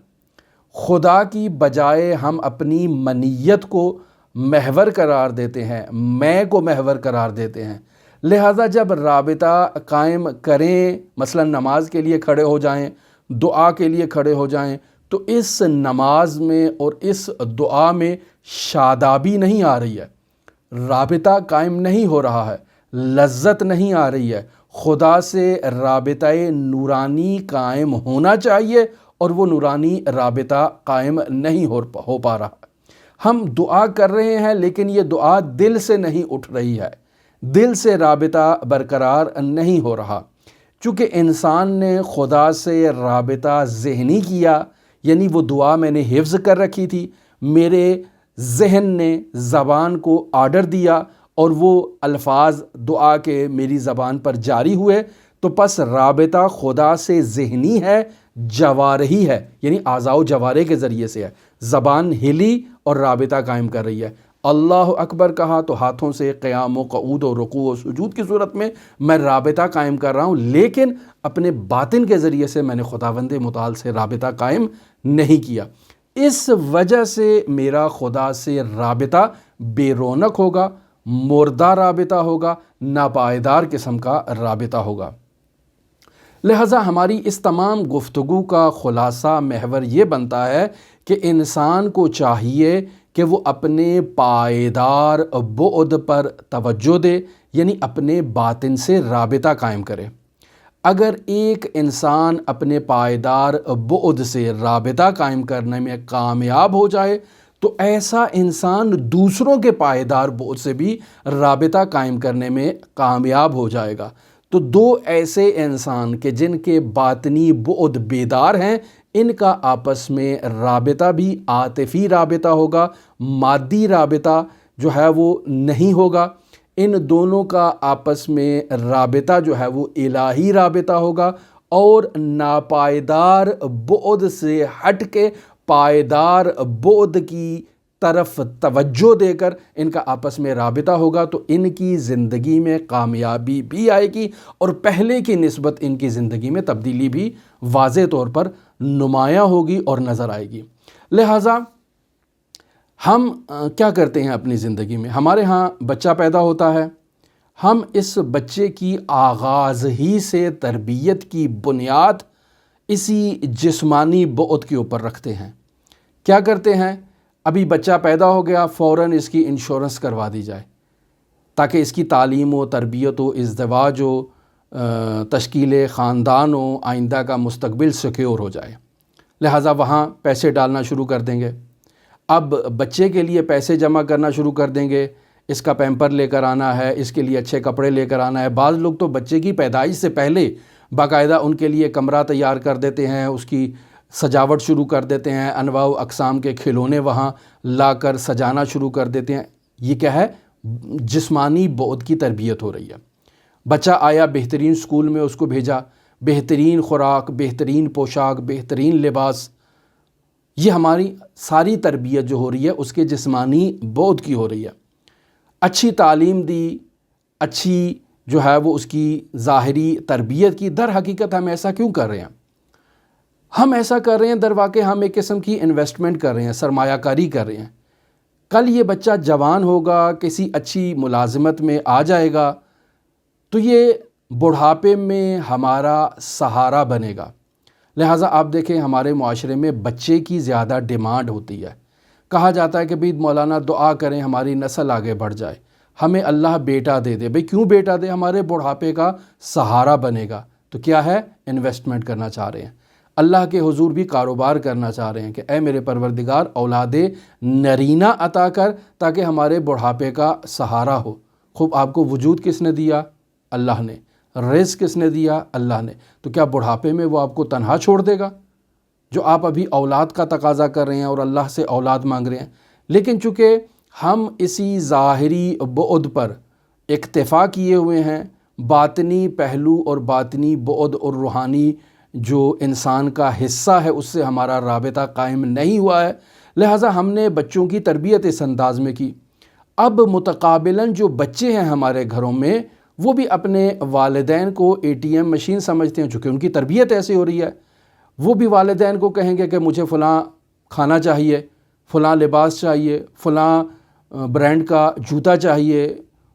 خدا کی بجائے ہم اپنی منیت کو محور قرار دیتے ہیں، میں کو محور قرار دیتے ہیں، لہٰذا جب رابطہ قائم کریں، مثلا نماز کے لیے کھڑے ہو جائیں، دعا کے لیے کھڑے ہو جائیں، تو اس نماز میں اور اس دعا میں شادابی نہیں آ رہی ہے، رابطہ قائم نہیں ہو رہا ہے، لذت نہیں آ رہی ہے، خدا سے رابطہ نورانی قائم ہونا چاہیے اور وہ نورانی رابطہ قائم نہیں ہو پا رہا۔ ہم دعا کر رہے ہیں لیکن یہ دعا دل سے نہیں اٹھ رہی ہے، دل سے رابطہ برقرار نہیں ہو رہا، چونکہ انسان نے خدا سے رابطہ ذہنی کیا، یعنی وہ دعا میں نے حفظ کر رکھی تھی، میرے ذہن نے زبان کو آرڈر دیا اور وہ الفاظ دعا کے میری زبان پر جاری ہوئے، تو پس رابطہ خدا سے ذہنی ہے، جوارحی ہے، یعنی اعضاء و جوارح کے ذریعے سے ہے، زبان ہلی اور رابطہ قائم کر رہی ہے۔ اللہ اکبر کہا تو ہاتھوں سے قیام و قعود و رکوع و سجود کی صورت میں میں رابطہ قائم کر رہا ہوں، لیکن اپنے باطن کے ذریعے سے میں نے خداوند متعال سے رابطہ قائم نہیں کیا۔ اس وجہ سے میرا خدا سے رابطہ بے رونق ہوگا، مردہ رابطہ ہوگا، ناپائیدار قسم کا رابطہ ہوگا۔ لہٰذا ہماری اس تمام گفتگو کا خلاصہ محور یہ بنتا ہے کہ انسان کو چاہیے کہ وہ اپنے پائیدار بعد پر توجہ دے، یعنی اپنے باطن سے رابطہ قائم کرے۔ اگر ایک انسان اپنے پائیدار بعد سے رابطہ قائم کرنے میں کامیاب ہو جائے تو ایسا انسان دوسروں کے پائیدار بعد سے بھی رابطہ قائم کرنے میں کامیاب ہو جائے گا۔ تو دو ایسے انسان کہ جن کے باطنی بعد بیدار ہیں، ان کا آپس میں رابطہ بھی عاطفی رابطہ ہوگا، مادی رابطہ جو ہے وہ نہیں ہوگا۔ ان دونوں کا آپس میں رابطہ جو ہے وہ الہی رابطہ ہوگا، اور ناپائیدار بعد سے ہٹ کے پائیدار بعد کی طرف توجہ دے کر ان کا آپس میں رابطہ ہوگا، تو ان کی زندگی میں کامیابی بھی آئے گی اور پہلے کی نسبت ان کی زندگی میں تبدیلی بھی واضح طور پر نمایاں ہوگی اور نظر آئے گی۔ لہٰذا ہم کیا کرتے ہیں اپنی زندگی میں؟ ہمارے ہاں بچہ پیدا ہوتا ہے، ہم اس بچے کی آغاز ہی سے تربیت کی بنیاد اسی جسمانی بعد کے اوپر رکھتے ہیں۔ کیا کرتے ہیں؟ ابھی بچہ پیدا ہو گیا، فوراً اس کی انشورنس کروا دی جائے تاکہ اس کی تعلیم و تربیت و ازدواج و تشکیل خاندان و آئندہ کا مستقبل سیکیور ہو جائے، لہٰذا وہاں پیسے ڈالنا شروع کر دیں گے۔ اب بچے کے لیے پیسے جمع کرنا شروع کر دیں گے، اس کا پیمپر لے کر آنا ہے، اس کے لیے اچھے کپڑے لے کر آنا ہے۔ بعض لوگ تو بچے کی پیدائش سے پہلے باقاعدہ ان کے لیے کمرہ تیار کر دیتے ہیں، اس کی سجاوٹ شروع کر دیتے ہیں، انواع و اقسام کے کھلونے وہاں لا کر سجانا شروع کر دیتے ہیں۔ یہ کیا ہے؟ جسمانی بعد کی تربیت ہو رہی ہے۔ بچہ آیا، بہترین سکول میں اس کو بھیجا، بہترین خوراک، بہترین پوشاک، بہترین لباس، یہ ہماری ساری تربیت جو ہو رہی ہے اس کے جسمانی بعد کی ہو رہی ہے۔ اچھی تعلیم دی، اچھی جو ہے وہ اس کی ظاہری تربیت کی۔ در حقیقت ہم ایسا کیوں کر رہے ہیں؟ ہم ایسا کر رہے ہیں در واقع ہم ایک قسم کی انویسٹمنٹ کر رہے ہیں، سرمایہ کاری کر رہے ہیں۔ کل یہ بچہ جوان ہوگا، کسی اچھی ملازمت میں آ جائے گا تو یہ بڑھاپے میں ہمارا سہارا بنے گا۔ لہٰذا آپ دیکھیں ہمارے معاشرے میں بچے کی زیادہ ڈیمانڈ ہوتی ہے۔ کہا جاتا ہے کہ بھئی مولانا دعا کریں ہماری نسل آگے بڑھ جائے، ہمیں اللہ بیٹا دے دے۔ بھئی کیوں بیٹا دے؟ ہمارے بڑھاپے کا سہارا بنے گا۔ تو کیا ہے؟ انویسٹمنٹ کرنا چاہ رہے ہیں، اللہ کے حضور بھی کاروبار کرنا چاہ رہے ہیں کہ اے میرے پروردگار اولاد نرینہ عطا کر تاکہ ہمارے بڑھاپے کا سہارا ہو۔ خوب آپ کو وجود کس نے دیا؟ اللہ نے۔ رزق کس نے دیا؟ اللہ نے۔ تو کیا بڑھاپے میں وہ آپ کو تنہا چھوڑ دے گا؟ جو آپ ابھی اولاد کا تقاضا کر رہے ہیں اور اللہ سے اولاد مانگ رہے ہیں، لیکن چونکہ ہم اسی ظاہری بعد پر اکتفا کیے ہوئے ہیں، باطنی پہلو اور باطنی بعد اور روحانی جو انسان کا حصہ ہے اس سے ہمارا رابطہ قائم نہیں ہوا ہے، لہٰذا ہم نے بچوں کی تربیت اس انداز میں کی۔ اب متقابلاً جو بچے ہیں ہمارے گھروں میں وہ بھی اپنے والدین کو ATM مشین سمجھتے ہیں، چونکہ ان کی تربیت ایسی ہو رہی ہے۔ وہ بھی والدین کو کہیں گے کہ مجھے فلاں کھانا چاہیے، فلاں لباس چاہیے، فلاں برانڈ کا جوتا چاہیے،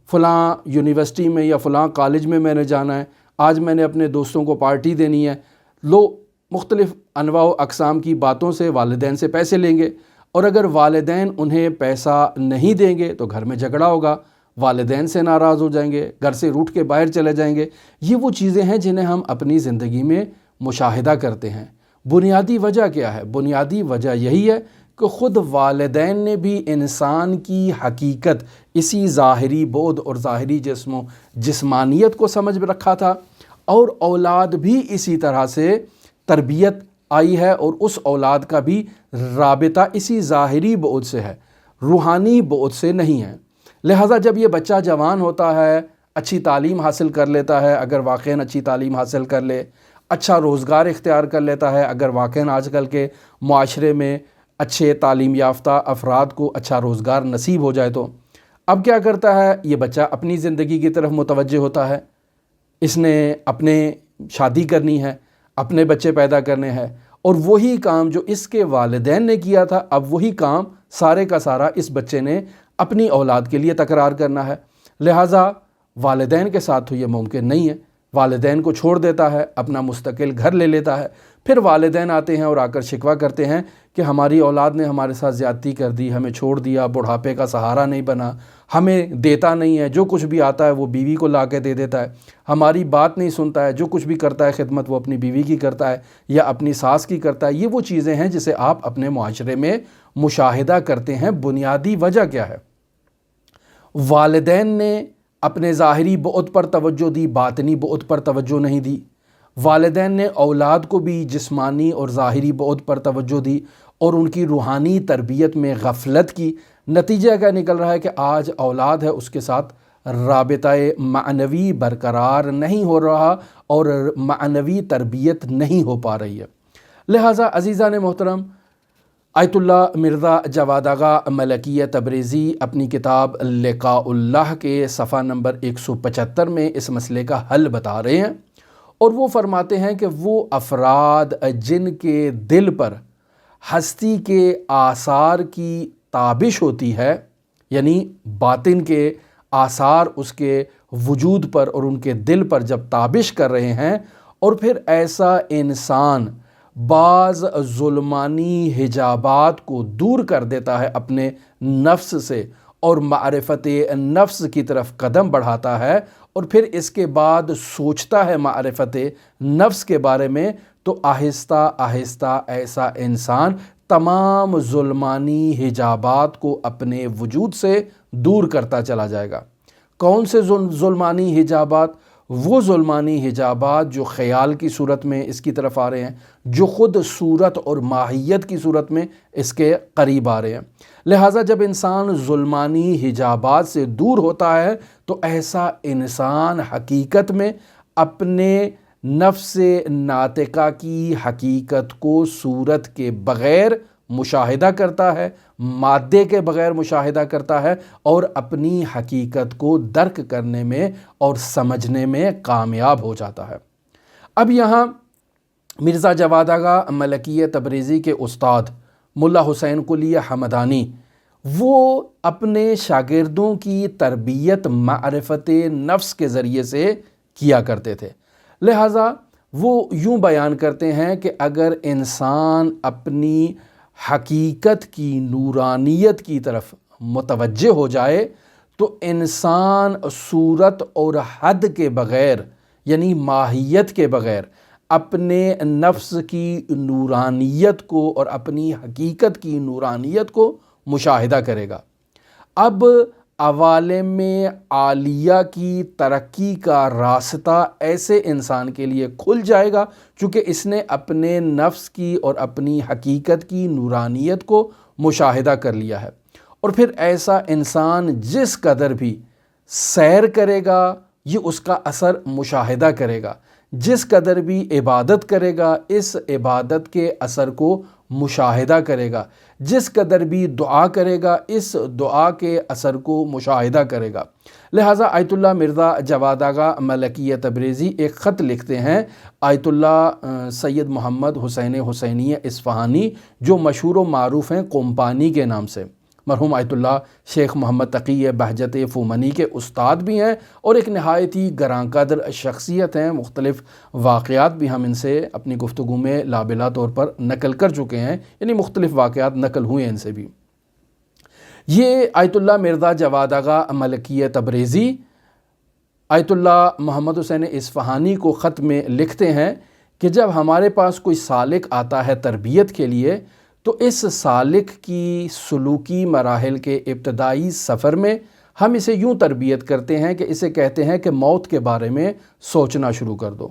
فلاں یونیورسٹی میں یا فلاں کالج میں نے جانا ہے، آج میں نے اپنے دوستوں کو پارٹی دینی ہے۔ لو مختلف انواع و اقسام کی باتوں سے والدین سے پیسے لیں گے، اور اگر والدین انہیں پیسہ نہیں دیں گے تو گھر میں جھگڑا ہوگا، والدین سے ناراض ہو جائیں گے، گھر سے روٹھ کے باہر چلے جائیں گے۔ یہ وہ چیزیں ہیں جنہیں ہم اپنی زندگی میں مشاہدہ کرتے ہیں۔ بنیادی وجہ کیا ہے؟ بنیادی وجہ یہی ہے کہ خود والدین نے بھی انسان کی حقیقت اسی ظاہری بعد اور ظاہری جسم و جسمانیت کو سمجھ رکھا تھا، اور اولاد بھی اسی طرح سے تربیت آئی ہے، اور اس اولاد کا بھی رابطہ اسی ظاہری بعد سے ہے، روحانی بعد سے نہیں ہے۔ لہٰذا جب یہ بچہ جوان ہوتا ہے، اچھی تعلیم حاصل کر لیتا ہے، اگر واقعاً اچھی تعلیم حاصل کر لے، اچھا روزگار اختیار کر لیتا ہے، اگر واقعاً آج کل کے معاشرے میں اچھے تعلیم یافتہ افراد کو اچھا روزگار نصیب ہو جائے، تو اب کیا کرتا ہے؟ یہ بچہ اپنی زندگی کی طرف متوجہ ہوتا ہے، اس نے اپنے شادی کرنی ہے، اپنے بچے پیدا کرنے ہیں، اور وہی کام جو اس کے والدین نے کیا تھا اب وہی کام سارے کا سارا اس بچے نے اپنی اولاد کے لیے تکرار کرنا ہے۔ لہٰذا والدین کے ساتھ تو یہ ممکن نہیں ہے، والدین کو چھوڑ دیتا ہے، اپنا مستقل گھر لے لیتا ہے، پھر والدین آتے ہیں اور آ کر شکوہ کرتے ہیں کہ ہماری اولاد نے ہمارے ساتھ زیادتی کر دی، ہمیں چھوڑ دیا، بڑھاپے کا سہارا نہیں بنا، ہمیں دیتا نہیں ہے، جو کچھ بھی آتا ہے وہ بیوی کو لا کے دے دیتا ہے، ہماری بات نہیں سنتا ہے، جو کچھ بھی کرتا ہے خدمت وہ اپنی بیوی کی کرتا ہے یا اپنی ساس کی کرتا ہے۔ یہ وہ چیزیں ہیں جسے آپ اپنے معاشرے میں مشاہدہ کرتے ہیں۔ بنیادی وجہ کیا ہے؟ والدین نے اپنے ظاہری بعد پر توجہ دی، باطنی بعد پر توجہ نہیں دی۔ والدین نے اولاد کو بھی جسمانی اور ظاہری بعد پر توجہ دی اور ان کی روحانی تربیت میں غفلت کی۔ نتیجہ کیا نکل رہا ہے کہ آج اولاد ہے اس کے ساتھ رابطہ معنوی برقرار نہیں ہو رہا اور معنوی تربیت نہیں ہو پا رہی ہے۔ لہٰذا عزیزان محترم، آیت اللہ مرزا جواد آغا ملکیہ تبریزی اپنی کتاب لقاء اللہ کے صفحہ نمبر 175 میں اس مسئلے کا حل بتا رہے ہیں، اور وہ فرماتے ہیں کہ وہ افراد جن کے دل پر ہستی کے آثار کی تابش ہوتی ہے، یعنی باطن کے آثار اس کے وجود پر اور ان کے دل پر جب تابش کر رہے ہیں، اور پھر ایسا انسان بعض ظلمانی حجابات کو دور کر دیتا ہے اپنے نفس سے اور معرفت نفس کی طرف قدم بڑھاتا ہے، اور پھر اس کے بعد سوچتا ہے معرفت نفس کے بارے میں، تو آہستہ آہستہ ایسا انسان تمام ظلمانی حجابات کو اپنے وجود سے دور کرتا چلا جائے گا۔ کون سے ظلمانی حجابات؟ وہ ظلمانی حجابات جو خیال کی صورت میں اس کی طرف آ رہے ہیں، جو خود صورت اور ماہیت کی صورت میں اس کے قریب آ رہے ہیں۔ لہٰذا جب انسان ظلمانی حجابات سے دور ہوتا ہے تو ایسا انسان حقیقت میں اپنے نفس ناطقہ کی حقیقت کو صورت کے بغیر مشاہدہ کرتا ہے، مادے کے بغیر مشاہدہ کرتا ہے، اور اپنی حقیقت کو درک کرنے میں اور سمجھنے میں کامیاب ہو جاتا ہے۔ اب یہاں مرزا جواد آغا ملکیہ تبریزی کے استاد ملا حسین قلی حمدانی وہ اپنے شاگردوں کی تربیت معرفت نفس کے ذریعے سے کیا کرتے تھے۔ لہٰذا وہ یوں بیان کرتے ہیں کہ اگر انسان اپنی حقیقت کی نورانیت کی طرف متوجہ ہو جائے تو انسان صورت اور حد کے بغیر، یعنی ماہیت کے بغیر، اپنے نفس کی نورانیت کو اور اپنی حقیقت کی نورانیت کو مشاہدہ کرے گا۔ اب عوالم عالیہ کی ترقی کا راستہ ایسے انسان کے لیے کھل جائے گا چونکہ اس نے اپنے نفس کی اور اپنی حقیقت کی نورانیت کو مشاہدہ کر لیا ہے، اور پھر ایسا انسان جس قدر بھی سیر کرے گا یہ اس کا اثر مشاہدہ کرے گا، جس قدر بھی عبادت کرے گا اس عبادت کے اثر کو مشاہدہ کرے گا، جس قدر بھی دعا کرے گا اس دعا کے اثر کو مشاہدہ کرے گا۔ لہٰذا آیت اللہ مرزا جواد آغا ملکیہ تبریزی ایک خط لکھتے ہیں آیت اللہ سید محمد حسین حسینی اصفہانی، جو مشہور و معروف ہیں کومپانی کے نام سے۔ مرحوم آیت اللہ شیخ محمد تقی بہجت فومنی کے استاد بھی ہیں اور ایک نہایت ہی گراں قدر شخصیت ہیں۔ مختلف واقعات بھی ہم ان سے اپنی گفتگو میں لابلا طور پر نقل کر چکے ہیں، یعنی مختلف واقعات نقل ہوئے ہیں ان سے بھی۔ یہ آیت اللہ مرزا جواد آغا ملکیہ تبریزی آیت اللہ محمد حسین اصفہانی کو خط میں لکھتے ہیں کہ جب ہمارے پاس کوئی سالک آتا ہے تربیت کے لیے تو اس سالک کی سلوکی مراحل کے ابتدائی سفر میں ہم اسے یوں تربیت کرتے ہیں کہ اسے کہتے ہیں کہ موت کے بارے میں سوچنا شروع کر دو۔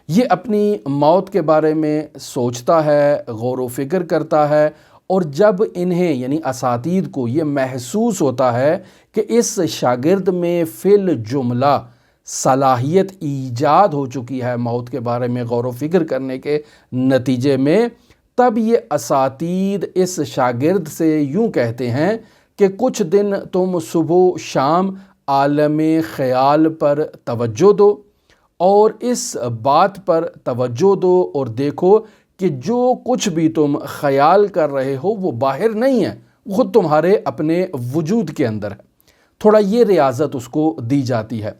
یہ اپنی موت کے بارے میں سوچتا ہے، غور و فکر کرتا ہے، اور جب انہیں یعنی اساتید کو یہ محسوس ہوتا ہے کہ اس شاگرد میں فی الجملہ صلاحیت ایجاد ہو چکی ہے موت کے بارے میں غور و فکر کرنے کے نتیجے میں، تب یہ اساتید اس شاگرد سے یوں کہتے ہیں کہ کچھ دن تم صبح و شام عالم خیال پر توجہ دو اور اس بات پر توجہ دو اور دیکھو کہ جو کچھ بھی تم خیال کر رہے ہو وہ باہر نہیں ہے، خود تمہارے اپنے وجود کے اندر ہے۔ تھوڑا یہ ریاضت اس کو دی جاتی ہے،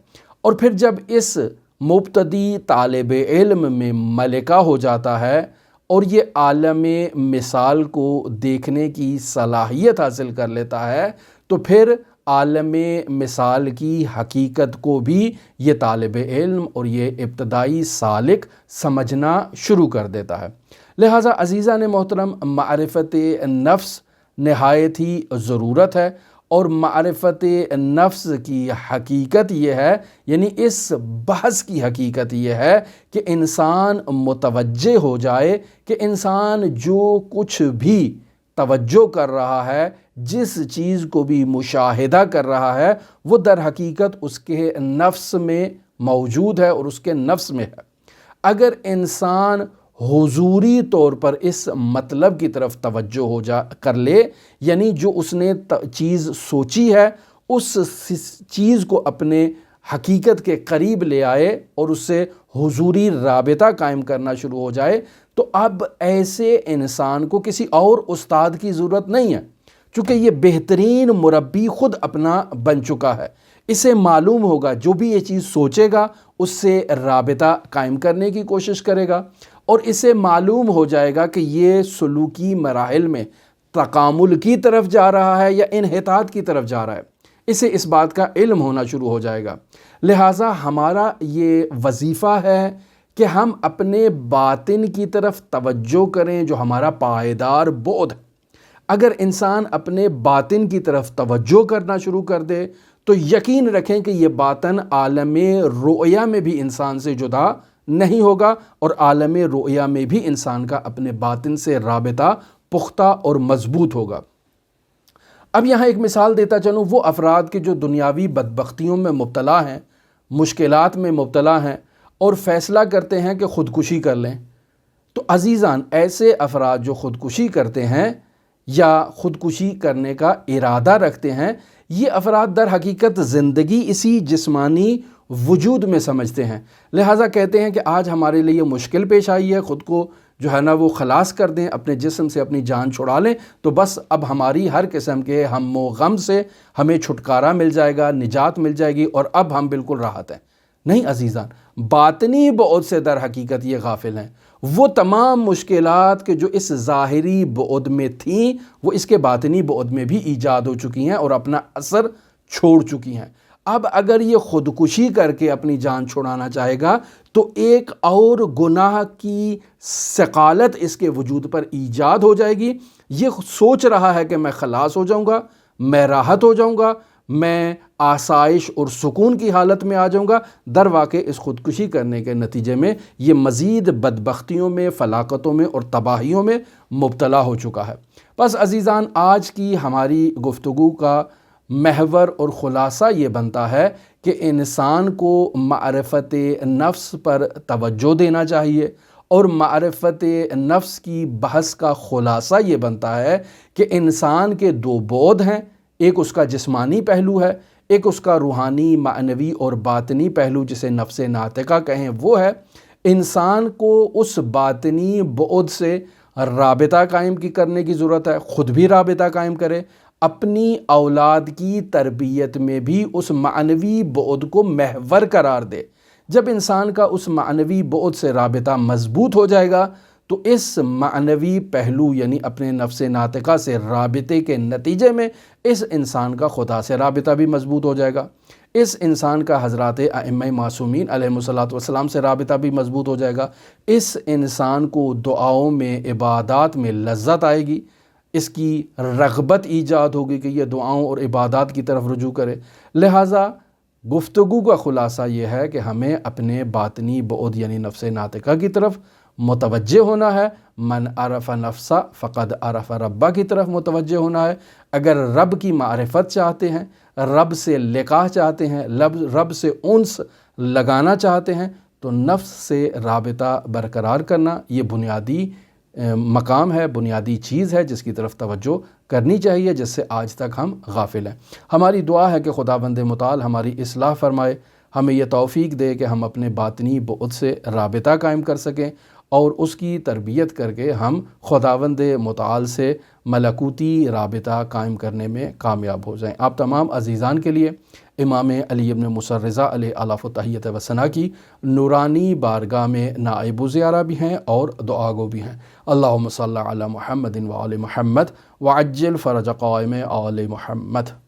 اور پھر جب اس مبتدی طالب علم میں ملکہ ہو جاتا ہے اور یہ عالم مثال کو دیکھنے کی صلاحیت حاصل کر لیتا ہے، تو پھر عالم مثال کی حقیقت کو بھی یہ طالب علم اور یہ ابتدائی سالک سمجھنا شروع کر دیتا ہے۔ لہٰذا عزیزان محترم، معرفت نفس نہایت ہی ضرورت ہے، اور معرفت نفس کی حقیقت یہ ہے، یعنی اس بحث کی حقیقت یہ ہے کہ انسان متوجہ ہو جائے کہ انسان جو کچھ بھی توجہ کر رہا ہے، جس چیز کو بھی مشاہدہ کر رہا ہے، وہ در حقیقت اس کے نفس میں موجود ہے اور اس کے نفس میں ہے۔ اگر انسان حضوری طور پر اس مطلب کی طرف توجہ کر لے، یعنی جو اس نے چیز سوچی ہے اس چیز کو اپنے حقیقت کے قریب لے آئے اور اس سے حضوری رابطہ قائم کرنا شروع ہو جائے، تو اب ایسے انسان کو کسی اور استاد کی ضرورت نہیں ہے، چونکہ یہ بہترین مربی خود اپنا بن چکا ہے۔ اسے معلوم ہوگا، جو بھی یہ چیز سوچے گا اس سے رابطہ قائم کرنے کی کوشش کرے گا، اور اسے معلوم ہو جائے گا کہ یہ سلوکی مراحل میں تکامل کی طرف جا رہا ہے یا انحطاط کی طرف جا رہا ہے۔ اسے اس بات کا علم ہونا شروع ہو جائے گا۔ لہٰذا ہمارا یہ وظیفہ ہے کہ ہم اپنے باطن کی طرف توجہ کریں، جو ہمارا پائیدار بعد ہے۔ اگر انسان اپنے باطن کی طرف توجہ کرنا شروع کر دے تو یقین رکھیں کہ یہ باطن عالم رؤیا میں بھی انسان سے جدا نہیں ہوگا، اور عالم رؤیا میں بھی انسان کا اپنے باطن سے رابطہ پختہ اور مضبوط ہوگا۔ اب یہاں ایک مثال دیتا چلوں، وہ افراد کے جو دنیاوی بدبختیوں میں مبتلا ہیں، مشکلات میں مبتلا ہیں اور فیصلہ کرتے ہیں کہ خودکشی کر لیں، تو عزیزان ایسے افراد جو خودکشی کرتے ہیں یا خودکشی کرنے کا ارادہ رکھتے ہیں، یہ افراد در حقیقت زندگی اسی جسمانی وجود میں سمجھتے ہیں، لہٰذا کہتے ہیں کہ آج ہمارے لیے مشکل پیش آئی ہے، خود کو جو ہے نا وہ خلاص کر دیں، اپنے جسم سے اپنی جان چھڑا لیں، تو بس اب ہماری ہر قسم کے ہم و غم سے ہمیں چھٹکارا مل جائے گا، نجات مل جائے گی، اور اب ہم بالکل راحت ہیں۔ نہیں عزیزان، باطنی بعد سے در حقیقت یہ غافل ہیں۔ وہ تمام مشکلات کے جو اس ظاہری بعد میں تھیں، وہ اس کے باطنی بعد میں بھی ایجاد ہو چکی ہیں اور اپنا اثر چھوڑ چکی ہیں۔ اب اگر یہ خودکشی کر کے اپنی جان چھڑانا چاہے گا تو ایک اور گناہ کی ثقالت اس کے وجود پر ایجاد ہو جائے گی۔ یہ سوچ رہا ہے کہ میں خلاص ہو جاؤں گا، میں راحت ہو جاؤں گا، میں آسائش اور سکون کی حالت میں آ جاؤں گا، در واقع اس خودکشی کرنے کے نتیجے میں یہ مزید بدبختیوں میں، فلاکتوں میں اور تباہیوں میں مبتلا ہو چکا ہے۔ بس عزیزان، آج کی ہماری گفتگو کا محور اور خلاصہ یہ بنتا ہے کہ انسان کو معرفت نفس پر توجہ دینا چاہیے، اور معرفت نفس کی بحث کا خلاصہ یہ بنتا ہے کہ انسان کے دو بعد ہیں، ایک اس کا جسمانی پہلو ہے، ایک اس کا روحانی، معنوی اور باطنی پہلو جسے نفس ناطقہ کہیں وہ ہے۔ انسان کو اس باطنی بعد سے رابطہ قائم کرنے کی ضرورت ہے، خود بھی رابطہ قائم کرے، اپنی اولاد کی تربیت میں بھی اس معنوی بعد کو محور قرار دے۔ جب انسان کا اس معنوی بعد سے رابطہ مضبوط ہو جائے گا تو اس معنوی پہلو یعنی اپنے نفس ناطقہ سے رابطے کے نتیجے میں اس انسان کا خدا سے رابطہ بھی مضبوط ہو جائے گا، اس انسان کا حضرات ائمہ معصومین علیہم الصلاۃ والسلام سے رابطہ بھی مضبوط ہو جائے گا، اس انسان کو دعاؤں میں، عبادات میں لذت آئے گی، اس کی رغبت ایجاد ہوگی کہ یہ دعاؤں اور عبادات کی طرف رجوع کرے۔ لہٰذا گفتگو کا خلاصہ یہ ہے کہ ہمیں اپنے باطنی بعد یعنی نفس ناطقہ کی طرف متوجہ ہونا ہے، من عرف نفسہ فقد عرف ربہ کی طرف متوجہ ہونا ہے۔ اگر رب کی معرفت چاہتے ہیں، رب سے لقاء چاہتے ہیں، رب سے انس لگانا چاہتے ہیں، تو نفس سے رابطہ برقرار کرنا یہ بنیادی مقام ہے، بنیادی چیز ہے جس کی طرف توجہ کرنی چاہیے، جس سے آج تک ہم غافل ہیں۔ ہماری دعا ہے کہ خداوند متعال ہماری اصلاح فرمائے، ہمیں یہ توفیق دے کہ ہم اپنے باطنی بعد سے رابطہ قائم کر سکیں اور اس کی تربیت کر کے ہم خداوند متعال سے ملکوتی رابطہ قائم کرنے میں کامیاب ہو جائیں۔ آپ تمام عزیزان کے لیے امام علی ابن موسیٰ رضا علیہ الاف و تحیت و ثنا کی نورانی بارگاہ میں نائب و زیارہ بھی ہیں اور دعا گو بھی ہیں۔ اللہم صلی علی محمد و آل محمد وعجل فرج قائم آل محمد۔